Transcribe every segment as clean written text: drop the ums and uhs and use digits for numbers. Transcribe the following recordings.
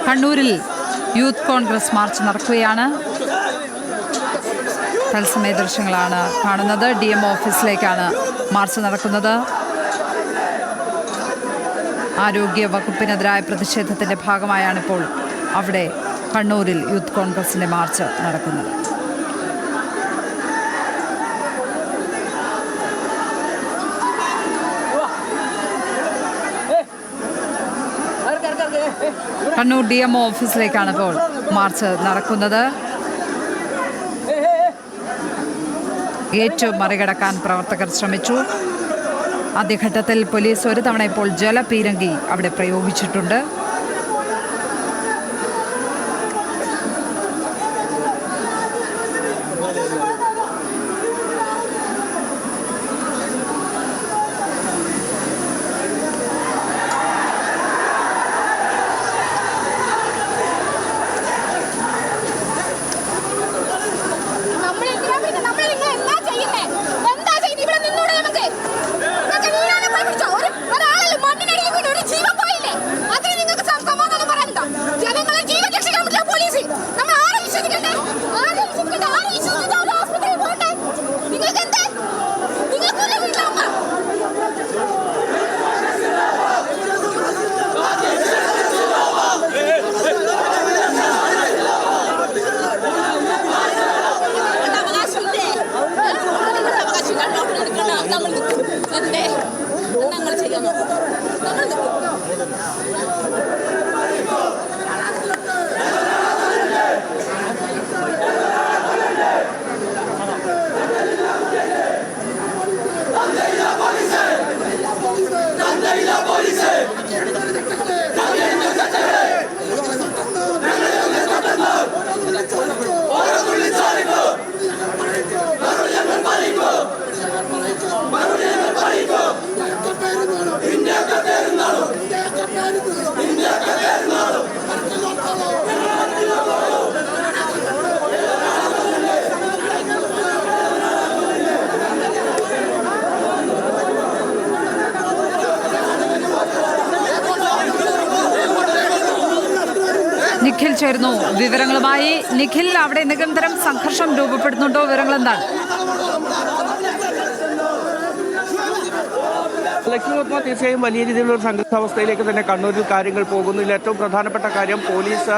കണ്ണൂരിൽ youth Congress March നടക്കുകയാണ്. തത്സമയ ദൃശ്യങ്ങളാണ് കാണുന്നത്. DMO ഓഫീസിലേക്കാണ് മാർച്ച് നടക്കുന്നത്. ആരോഗ്യ വകുപ്പിനെതിരായ പ്രതിഷേധത്തിന്റെ ഭാഗമായാണിപ്പോൾ അവിടെ കണ്ണൂരിൽ യൂത്ത് കോൺഗ്രസിന്റെ മാർച്ച് നടക്കുന്നത്. കണ്ണൂർ DMO ഓഫീസിലേക്കാണ് ഇപ്പോൾ മാർച്ച് നടക്കുന്നത്. ഗേറ്റ് മറികടക്കാൻ പ്രവർത്തകർ ശ്രമിച്ചു. ആദ്യഘട്ടത്തിൽ പോലീസ് ഒരു തവണ ഇപ്പോൾ ജലപീരങ്കി അവിടെ പ്രയോഗിച്ചിട്ടുണ്ട്. നിഖിൽ ചേർന്നു വിവരങ്ങളുമായി. നിഖിൽ, അവിടെ നിരന്തരം സംഘർഷം രൂപപ്പെടുന്നുണ്ടോ? വിവരങ്ങൾ എന്താണ്? തീർച്ചയായും വലിയ രീതിയിലുള്ള ഒരു സംഘർഷാവസ്ഥയിലേക്ക് തന്നെ കണ്ണൂരിൽ കാര്യങ്ങൾ പോകുന്നില്ല. ഏറ്റവും പ്രധാനപ്പെട്ട കാര്യം, പോലീസ്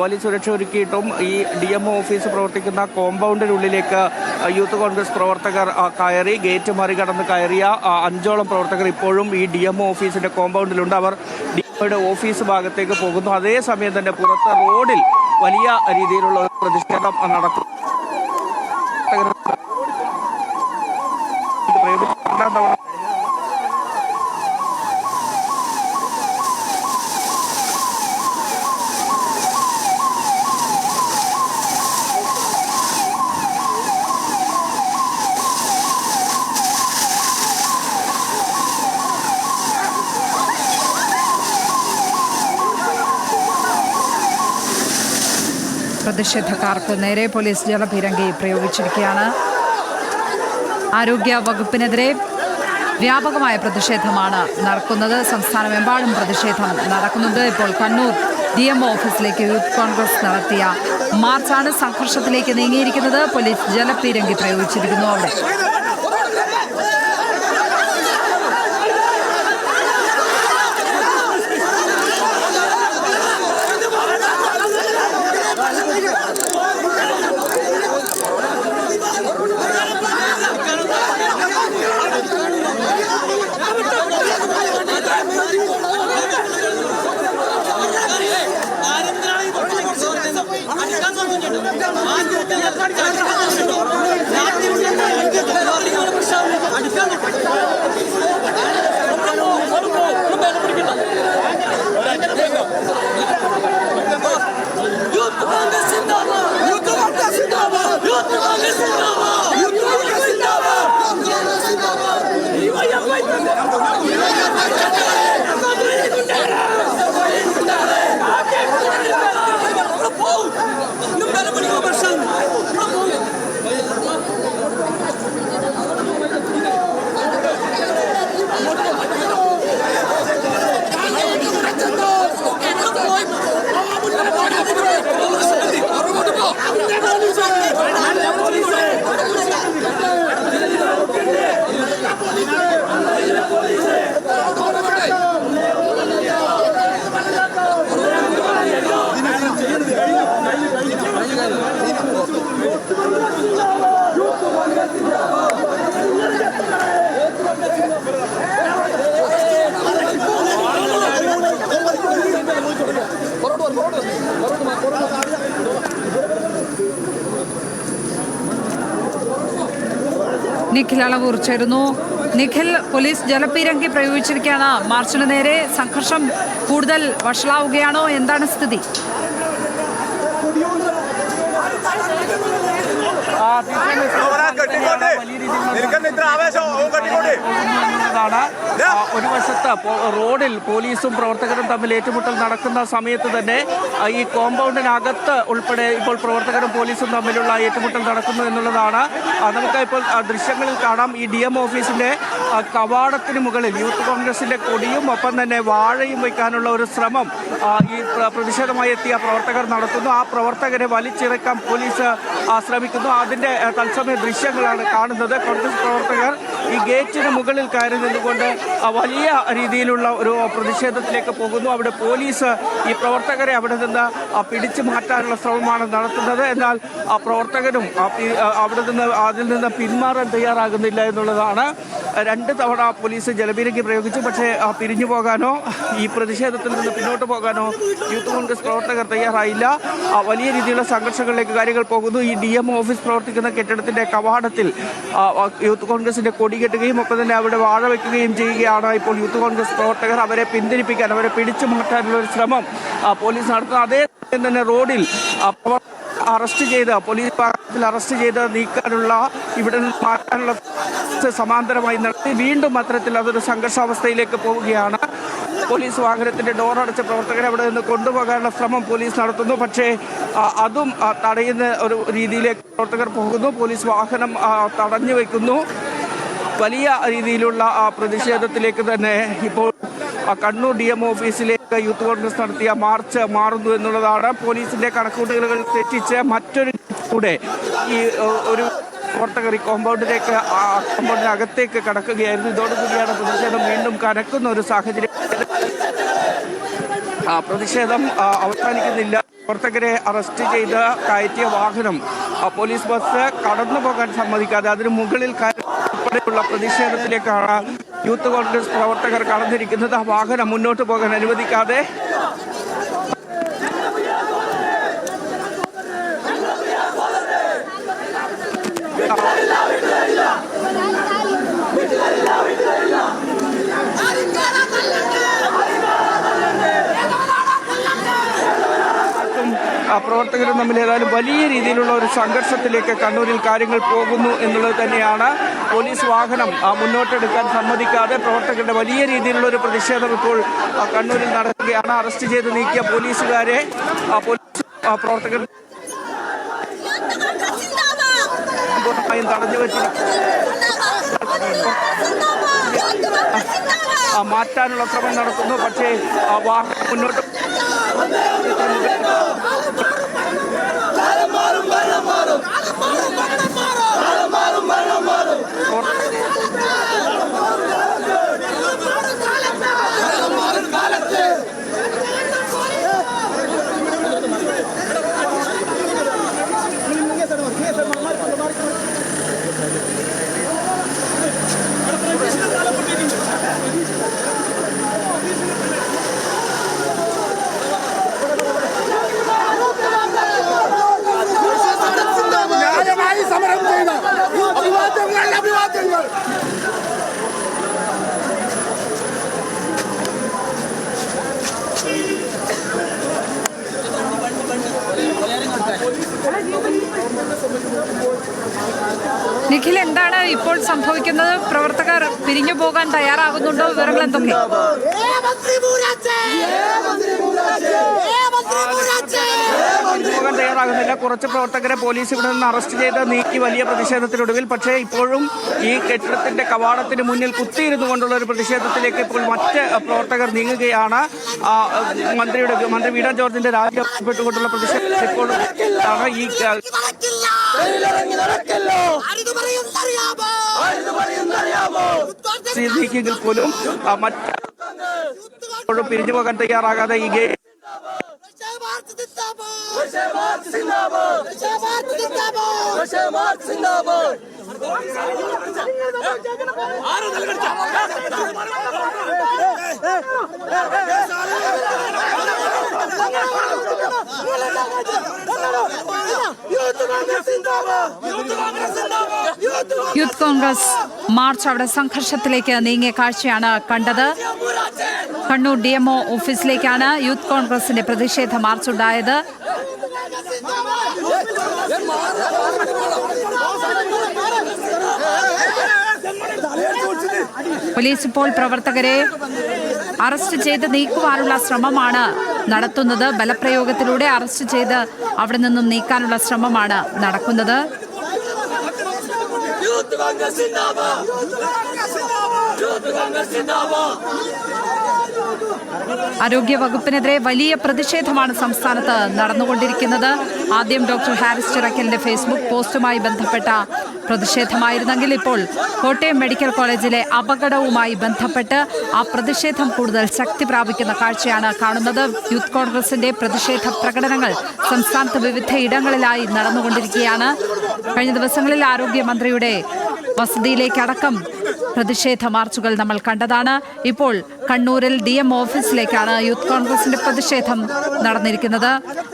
വലിയ സുരക്ഷ ഒരുക്കിയിട്ടും ഈ DMO ഓഫീസ് പ്രവർത്തിക്കുന്ന കോമ്പൗണ്ടിനുള്ളിലേക്ക് യൂത്ത് കോൺഗ്രസ് പ്രവർത്തകർ കയറി. ഗേറ്റ് മറികടന്ന് കയറിയ 5ഓളം പ്രവർത്തകർ ഇപ്പോഴും ഈ DMO ഓഫീസിന്റെ കോമ്പൗണ്ടിലുണ്ട്. അവർ DMOയുടെ ഓഫീസ് ഭാഗത്തേക്ക് പോകുന്നു. അതേസമയം തന്നെ പുറത്ത് റോഡിൽ വലിയ രീതിയിലുള്ള ഒരു പ്രതിഷേധം നടക്കും. പ്രതിഷേധക്കാർക്ക് നേരെ പോലീസ് ജലപീരങ്കി പ്രയോഗിച്ചിരിക്കുകയാണ്. ആരോഗ്യ വകുപ്പിനെതിരെ വ്യാപകമായ പ്രതിഷേധമാണ് നടക്കുന്നത്. സംസ്ഥാനമെമ്പാടും പ്രതിഷേധം നടക്കുന്നുണ്ട്. ഇപ്പോൾ കണ്ണൂർ DMO ഓഫീസിലേക്ക് യൂത്ത് കോൺഗ്രസ് നടത്തിയ മാർച്ചാണ് സംഘർഷത്തിലേക്ക് നീങ്ങിയിരിക്കുന്നത്. പോലീസ് ജലപീരങ്കി പ്രയോഗിച്ചിരിക്കുന്നു അവിടെ. Gracias. നിഖിൽ അളവൂർ ചേരുന്നു. നിഖിൽ, പോലീസ് ജലപീരങ്കി പ്രയോഗിച്ചിരിക്കുകയാണ് മാർച്ചിന് നേരെ. സംഘർഷം കൂടുതൽ വഷളാവുകയാണോ? എന്താണ് സ്ഥിതി? ഒരു വശത്ത് റോഡിൽ പോലീസും പ്രവർത്തകരും തമ്മിൽ ഏറ്റുമുട്ടൽ നടക്കുന്ന സമയത്ത് തന്നെ ഈ കോമ്പൗണ്ടിനകത്ത് ഉൾപ്പെടെ ഇപ്പോൾ പ്രവർത്തകരും പോലീസും തമ്മിലുള്ള ഏറ്റുമുട്ടൽ നടക്കുന്നു എന്നുള്ളതാണ്. നമുക്ക് ഇപ്പോൾ ദൃശ്യങ്ങളിൽ കാണാം. ഈ DM ഓഫീസിന്റെ കവാടത്തിന് മുകളിൽ യൂത്ത് കോൺഗ്രസിന്റെ കൊടിയും ഒപ്പം തന്നെ വാഴയും വയ്ക്കാനുള്ള ഒരു ശ്രമം ഈ പ്രതിഷേധമായി എത്തിയ പ്രവർത്തകർ നടത്തുന്നു. ആ പ്രവർത്തകരെ വലിച്ചിറക്കാൻ പോലീസ് ശ്രമിക്കുന്നു. അതിന്റെ തത്സമയ ദൃശ്യങ്ങളാണ് കാണുന്നത്. കോൺഗ്രസ് പ്രവർത്തകർ ഈ ഗേറ്റിന് മുകളിൽ കയറി നിന്നുകൊണ്ട് വലിയ രീതിയിലുള്ള ഒരു പ്രതിഷേധത്തിലേക്ക് പോകുന്നു. അവിടെ പോലീസ് ഈ പ്രവർത്തകരെ അവിടെ നിന്ന് പിടിച്ചു മാറ്റാനുള്ള ശ്രമമാണ് നടത്തുന്നത്. എന്നാൽ പ്രവർത്തകരും അതിൽ നിന്ന് പിന്മാറാൻ തയ്യാറാകുന്നില്ല എന്നുള്ളതാണ്. 2 തവണ പോലീസ് ജലപീരങ്കി പ്രയോഗിച്ചു. പക്ഷേ പിരിഞ്ഞു പോകാനോ ഈ പ്രതിഷേധത്തിൽ നിന്ന് പിന്നോട്ട് പോകാനോ യൂത്ത് കോൺഗ്രസ് പ്രവർത്തകർ തയ്യാറായില്ല. വലിയ രീതിയിലുള്ള സംഘർഷങ്ങളിലേക്ക് കാര്യങ്ങൾ പോകുന്നു. ഈ DM ഓഫീസ് പ്രവർത്തിക്കുന്ന കെട്ടിടത്തിന്റെ കവാടത്തിൽ യൂത്ത് കോൺഗ്രസിന്റെ കൊടി കെട്ടുകയും ഒപ്പം തന്നെ അവിടെ വാഴ വയ്ക്കുകയും ചെയ്യുകയാണ് ഇപ്പോൾ യൂത്ത് കോൺഗ്രസ് പ്രവർത്തകർ. അവരെ പിന്തിരിപ്പിക്കാൻ, അവരെ പിടിച്ചു മാറ്റാനുള്ള ഒരു ശ്രമം പോലീസ് നടത്തുന്നു. അതേസമയം തന്നെ റോഡിൽ അറസ്റ്റ് ചെയ്ത് പോലീസ് ഭാഗത്തിൽ അറസ്റ്റ് ചെയ്ത് നീക്കാനുള്ള, ഇവിടെ നിന്ന് മാറ്റാനുള്ള സമാന്തരമായി നടത്തി വീണ്ടും അത്തരത്തിൽ അതൊരു സംഘർഷാവസ്ഥയിലേക്ക് പോവുകയാണ്. പോലീസ് വാഹനത്തിന്റെ ഡോർ അടച്ച പ്രവർത്തകരെ അവിടെ നിന്ന് കൊണ്ടുപോകാനുള്ള ശ്രമം പോലീസ് നടത്തുന്നു. പക്ഷേ അതും തടയുന്ന ഒരു രീതിയിലേക്ക് പ്രവർത്തകർ പോകുന്നു. പോലീസ് വാഹനം തടഞ്ഞു വയ്ക്കുന്നു. വലിയ രീതിയിലുള്ള പ്രതിഷേധത്തിലേക്ക് തന്നെ ഇപ്പോൾ കണ്ണൂർ DM ഓഫീസിലേക്ക് യൂത്ത് കോൺഗ്രസ് നടത്തിയ മാർച്ച് മാറുന്നു എന്നുള്ളതാണ്. പോലീസിന്റെ കണക്കൂട്ടലുകൾ തെറ്റിച്ച് മറ്റൊരു കൂടെ ഈ ഒരു പ്രവർത്തകർ ഈ കോമ്പൗണ്ടിനകത്തേക്ക് കടക്കുകയായിരുന്നു. ഇതോടുകൂടിയാണ് പ്രതിഷേധം വീണ്ടും കനക്കുന്ന ഒരു സാഹചര്യം. പ്രതിഷേധം അവസാനിക്കുന്നില്ല. പ്രവർത്തകരെ അറസ്റ്റ് ചെയ്ത് കയറ്റിയ വാഹനം പോലീസ് ബസ് കടന്നു പോകാൻ സമ്മതിക്കാതെ അതിന് മുകളിൽ ഉൾപ്പെടെയുള്ള പ്രതിഷേധത്തിലേക്കാണ് യൂത്ത് കോൺഗ്രസ് പ്രവർത്തകർ കടന്നിരിക്കുന്നത്. ആ വാഹനം മുന്നോട്ട് പോകാൻ അനുവദിക്കാതെ പ്രവർത്തകരും തമ്മിൽ ഏതായാലും വലിയ രീതിയിലുള്ള ഒരു സംഘർഷത്തിലേക്ക് കണ്ണൂരിൽ കാര്യങ്ങൾ പോകുന്നു എന്നുള്ളത് തന്നെയാണ്. പോലീസ് വാഹനം മുന്നോട്ടെടുക്കാൻ സമ്മതിക്കാതെ പ്രവർത്തകരുടെ വലിയ രീതിയിലുള്ള ഒരു പ്രതിഷേധം ഇപ്പോൾ കണ്ണൂരിൽ നടക്കുകയാണ്. അറസ്റ്റ് ചെയ്ത് നീക്കിയ പോലീസുകാരെ പോലീസ് പ്രവർത്തകർ പൂർണ്ണമായും തടഞ്ഞു വെച്ചിരിക്കുന്നു. മാറ്റാനുള്ള ശ്രമം നടത്തുന്നു. പക്ഷേ വാഹനം മുന്നോട്ട് നിഖിൽ, എന്താണ് ഇപ്പോൾ സംഭവിക്കുന്നത്? പ്രവർത്തകർ പിരിഞ്ഞു പോകാൻ തയ്യാറാകുന്നുണ്ടോ? വിവരങ്ങൾ എന്തൊക്കെ? പോകാൻ തയ്യാറാകുന്നില്ല. കുറച്ച് പ്രവർത്തകരെ പോലീസ് ഇവിടെ നിന്ന് അറസ്റ്റ് ചെയ്ത് നീക്കി വലിയ പ്രതിഷേധത്തിനൊടുവിൽ. പക്ഷേ ഇപ്പോഴും ഈ കെട്ടിടത്തിന്റെ കവാടത്തിന് മുന്നിൽ കുത്തിയിരുന്നു കൊണ്ടുള്ള ഒരു പ്രതിഷേധത്തിലേക്ക് ഇപ്പോൾ മറ്റ് പ്രവർത്തകർ നീങ്ങുകയാണ്. മന്ത്രി വീണ ജോർജിന്റെ രാജി ആവശ്യപ്പെട്ടുകൊണ്ടുള്ള പ്രതിഷേധം ഇപ്പോൾ ഈ നീക്കിയെങ്കിൽ പോലും മറ്റു പിരിഞ്ഞു പോകാൻ തയ്യാറാകാതെ ഈ youth Congress youth Congress March അവിടെ സംഘർഷത്തിലേക്ക് നീങ്ങിയ കാഴ്ചയാണ് കണ്ടത്. കണ്ണൂർ DMO ഓഫീസിലേക്കാണ് യൂത്ത് കോൺഗ്രസിന്റെ പ്രതിഷേധ മാർച്ച് ഉണ്ടായത്. പോലീസ് ഇപ്പോൾ പ്രവർത്തകരെ അറസ്റ്റ് ചെയ്ത് നീക്കുവാനുള്ള ശ്രമമാണ് നടത്തുന്നത്. ബലപ്രയോഗത്തിലൂടെ അറസ്റ്റ് ചെയ്ത് അവിടെ നിന്നും നീക്കാനുള്ള ശ്രമമാണ് നടക്കുന്നത്. ആരോഗ്യ വകുപ്പിനെതിരെ വലിയ പ്രതിഷേധമാണ് സംസ്ഥാനത്ത് നടന്നുകൊണ്ടിരിക്കുന്നത്. ആദ്യം ഡോക്ടർ ഹാരിസ് ചിറക്കലിന്റെ ഫേസ്ബുക്ക് പോസ്റ്റുമായി ബന്ധപ്പെട്ട പ്രതിഷേധമായിരുന്നെങ്കിൽ ഇപ്പോൾ കോട്ടയം മെഡിക്കൽ കോളേജിലെ അപകടവുമായി ബന്ധപ്പെട്ട് ആ പ്രതിഷേധം കൂടുതൽ ശക്തി പ്രാപിക്കുന്ന കാഴ്ചയാണ് കാണുന്നത്. യൂത്ത് കോൺഗ്രസിന്റെ പ്രതിഷേധ പ്രകടനങ്ങൾ സംസ്ഥാനത്ത് വിവിധ ഇടങ്ങളിലായി നടന്നുകൊണ്ടിരിക്കുകയാണ്. കഴിഞ്ഞ ദിവസങ്ങളിൽ ആരോഗ്യമന്ത്രിയുടെ വസതിയിലേക്കടക്കം പ്രതിഷേധ മാർച്ചുകൾ നമ്മൾ കണ്ടതാണ്. ഇപ്പോൾ കണ്ണൂരിൽ DMO ഓഫീസിലേക്കാണ് യൂത്ത് കോൺഗ്രസിന്റെ പ്രതിഷേധം നടന്നിരിക്കുന്നത്.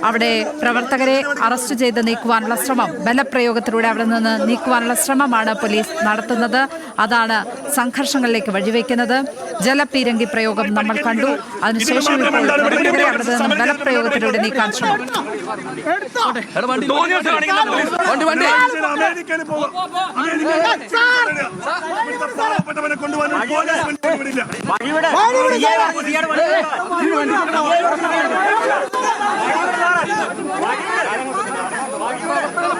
അവിടെ പ്രവർത്തകരെ അറസ്റ്റ് ചെയ്ത് നീക്കുവാനുള്ള ശ്രമം, ബലപ്രയോഗത്തിലൂടെ അവിടെ നിന്ന് നീക്കുവാനുള്ള ശ്രമമാണ് പോലീസ് നടത്തുന്നത്. അതാണ് സംഘർഷങ്ങളിലേക്ക് വഴിവെക്കുന്നത്. ജലപീരങ്കി പ്രയോഗം നമ്മൾ കണ്ടു. അതിനുശേഷം ഇപ്പോൾ പ്രവർത്തകരെ അവിടെ നിന്ന് ബലപ്രയോഗത്തിലൂടെ നീക്കാൻ ശ്രമം.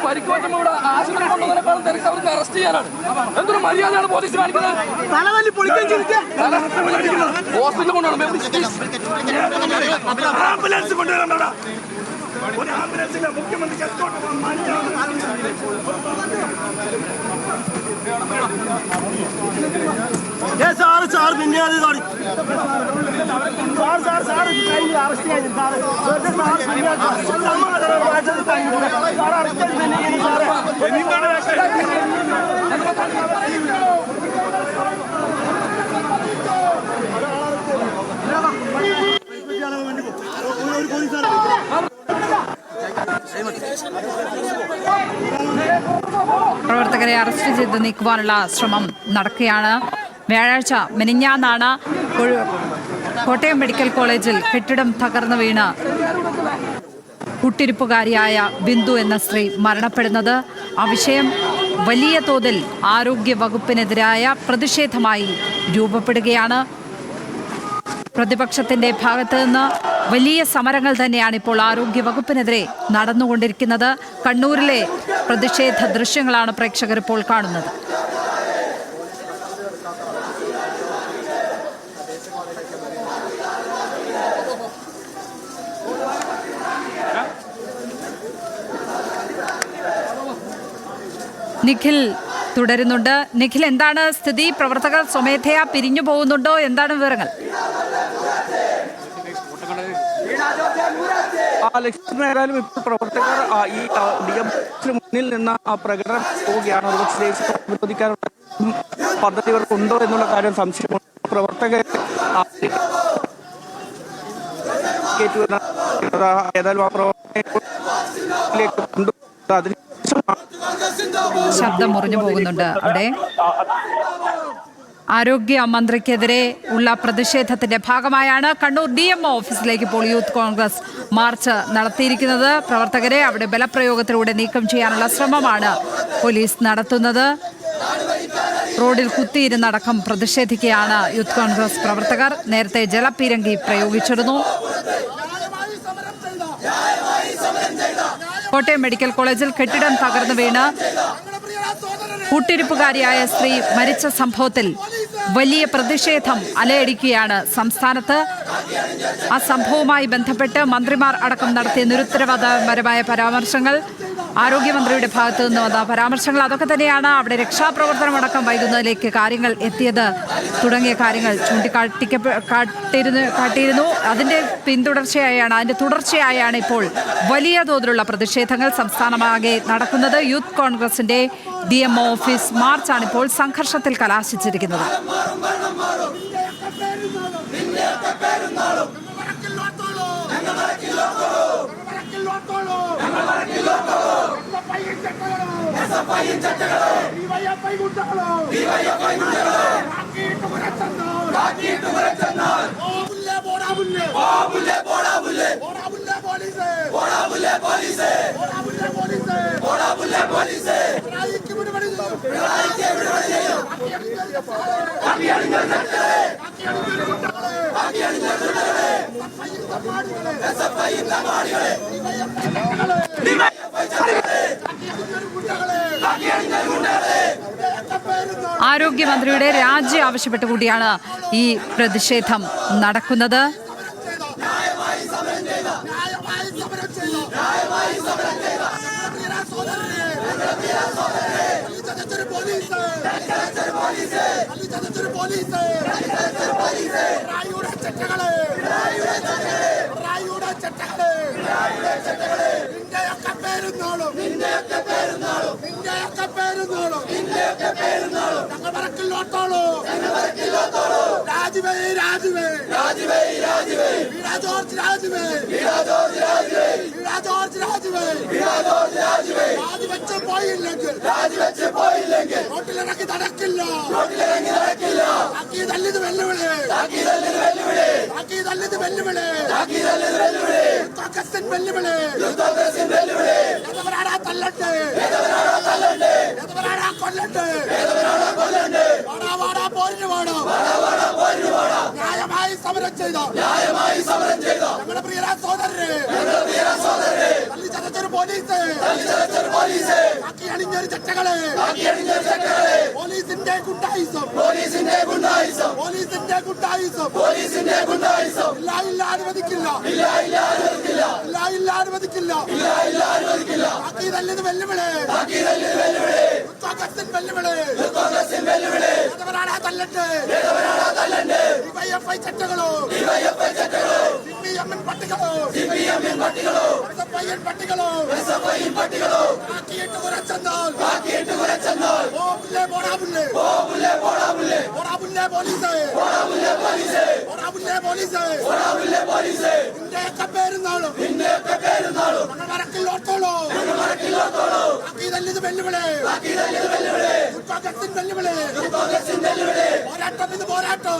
പരിക്കോറ്റമ്മയുടെ ആശുപത്രി കൊണ്ടുവന്നതിനേക്കാളും തിരക്ക് അവർക്ക് അറസ്റ്റ് ചെയ്യാനാണ്. എന്തൊരു മര്യാദയാണ് പോലീസ് കാണിക്കുന്നത്. ഹോസ്പിറ്റലിൽ കൊണ്ടുപോകണം. ആംബുലൻസ് കൊണ്ടുവരാൻ ഒരു ആംബുലൻസില്ല. മുഖ്യമന്ത്രി സാർ പിന്നെ അത് പ്രവർത്തകരെ അറസ്റ്റ് ചെയ്ത് നീക്കുവാനുള്ള ശ്രമം നടക്കുകയാണ്. വ്യാഴാഴ്ച മെനിഞ്ഞാന്നാണ് കോട്ടയം മെഡിക്കൽ കോളേജിൽ കെട്ടിടം തകർന്നു വീണ് കുട്ടിരിപ്പുകാരിയായ ബിന്ദു എന്ന സ്ത്രീ മരണപ്പെടുന്നത്. ആ വിഷയം വലിയ തോതിൽ ആരോഗ്യ വകുപ്പിനെതിരായ പ്രതിഷേധമായി രൂപപ്പെടുകയാണ്. പ്രതിപക്ഷത്തിന്റെ ഭാഗത്ത് നിന്ന് വലിയ സമരങ്ങൾ തന്നെയാണ് ഇപ്പോൾ ആരോഗ്യ വകുപ്പിനെതിരെ നടന്നുകൊണ്ടിരിക്കുന്നത്. കണ്ണൂരിലെ പ്രതിഷേധ ദൃശ്യങ്ങളാണ് പ്രേക്ഷകർ ഇപ്പോൾ കാണുന്നത്. നിഖിൽ തുടരുന്നുണ്ട്. നിഖിൽ, എന്താണ് സ്ഥിതി? പ്രവർത്തകർ സ്വമേധയാ പിരിഞ്ഞു പോകുന്നുണ്ടോ? എന്താണ് വിവരങ്ങൾ? ഏതായാലും ഇപ്പോൾ പ്രവർത്തകർ ഈ DMO മുന്നിൽ നിന്ന് പ്രകടനം പോവുകയാണ്. ഒരുപക്ഷെ അനുവദിക്കാനുള്ള പദ്ധതി ഇവർക്കുണ്ടോ എന്നുള്ള കാര്യം സംശയമുണ്ട്. പ്രവർത്തകർ ഏതായാലും ആ പ്രവർത്തനത്തിലേക്ക് കൊണ്ടുപോകുന്നത് അതിന് ശബ്ദം മുറിഞ്ഞു പോകുന്നുണ്ട്. അവിടെ ആരോഗ്യ മന്ത്രിക്കെതിരെ ഉള്ള പ്രതിഷേധത്തിന്റെ ഭാഗമായാണ് കണ്ണൂർ DMO ഓഫീസിലേക്ക് ഇപ്പോൾ യൂത്ത് കോൺഗ്രസ് മാർച്ച് നടത്തിയിരിക്കുന്നത്. പ്രവർത്തകരെ അവിടെ ബലപ്രയോഗത്തിലൂടെ നീക്കം ചെയ്യാനുള്ള ശ്രമമാണ് പോലീസ് നടത്തുന്നത്. റോഡിൽ കുത്തിയിരുന്നടക്കം പ്രതിഷേധിക്കുകയാണ് യൂത്ത് കോൺഗ്രസ് പ്രവർത്തകർ. നേരത്തെ ജലപീരങ്കി പ്രയോഗിച്ചിരുന്നു. കോട്ടയം മെഡിക്കൽ കോളേജിൽ കെട്ടിടം തകർന്നു വീണ് കൂട്ടിരിപ്പുകാരിയായ സ്ത്രീ മരിച്ച സംഭവത്തിൽ വലിയ പ്രതിഷേധം അലയടിക്കുകയാണ് സംസ്ഥാനത്ത്. ആ സംഭവവുമായി ബന്ധപ്പെട്ട് മന്ത്രിമാർ അടക്കം നടത്തിയ നിരുത്തരവാദപരമായ പരാമർശങ്ങൾ, ആരോഗ്യമന്ത്രിയുടെ ഭാഗത്തു നിന്ന് വന്ന പരാമർശങ്ങൾ, അതൊക്കെ തന്നെയാണ് അവിടെ രക്ഷാപ്രവർത്തനം അടക്കം വൈകുന്നതിലേക്ക് കാര്യങ്ങൾ എത്തിയത് തുടങ്ങിയ കാര്യങ്ങൾ കാട്ടിയിരുന്നു. അതിന്റെ തുടർച്ചയായാണ് ഇപ്പോൾ വലിയ തോതിലുള്ള പ്രതിഷേധങ്ങൾ സംസ്ഥാനമാകെ നടക്കുന്നത്. യൂത്ത് കോൺഗ്രസിന്റെ DMO ഓഫീസ് മാർച്ചാണ് ഇപ്പോൾ സംഘർഷത്തിൽ കലാശിച്ചിരിക്കുന്നത്. Loco! ആരോഗ്യമന്ത്രിയുടെ രാജി ആവശ്യപ്പെട്ടുകൂടിയാണ് ഈ പ്രതിഷേധം നടക്കുന്നത്. റോട്ടിലിറങ്ങി നടക്കില്ല. ന്യായമായി സമരം ചെയ്ത ഞങ്ങളുടെ പ്രിയ സഹോദരരെ തല്ലിച്ചതച്ചൊരു പോലീസ് ബാക്കി അണിഞ്ഞൊരു ചട്ടകളെ പോലീസിന്റെ ഗുണ്ടായിസം ഇല്ല അനുവദിക്കില്ല. ബാക്കി തല്ലിത് വെല്ലുവിളി തല്ലട്ടെ. ഡിവൈഎഫ്ഐ ചട്ടകളോ സിപിഎം പട്ടികളോ എസ്എഫ്ഐ പട്ടികളോ ബാക്കിയിട്ട് കുറച്ചെന്നാൽ പോലീസ് ഇന്ത്യയൊക്കെ പേരുന്നാളും ഞങ്ങൾ മറക്കില്ലോത്തോളൂ. ബാക്കി തല്ലിത് വെല്ലുവിളി വെല്ലുവിളി പോരാട്ടം ഇത് പോരാട്ടം.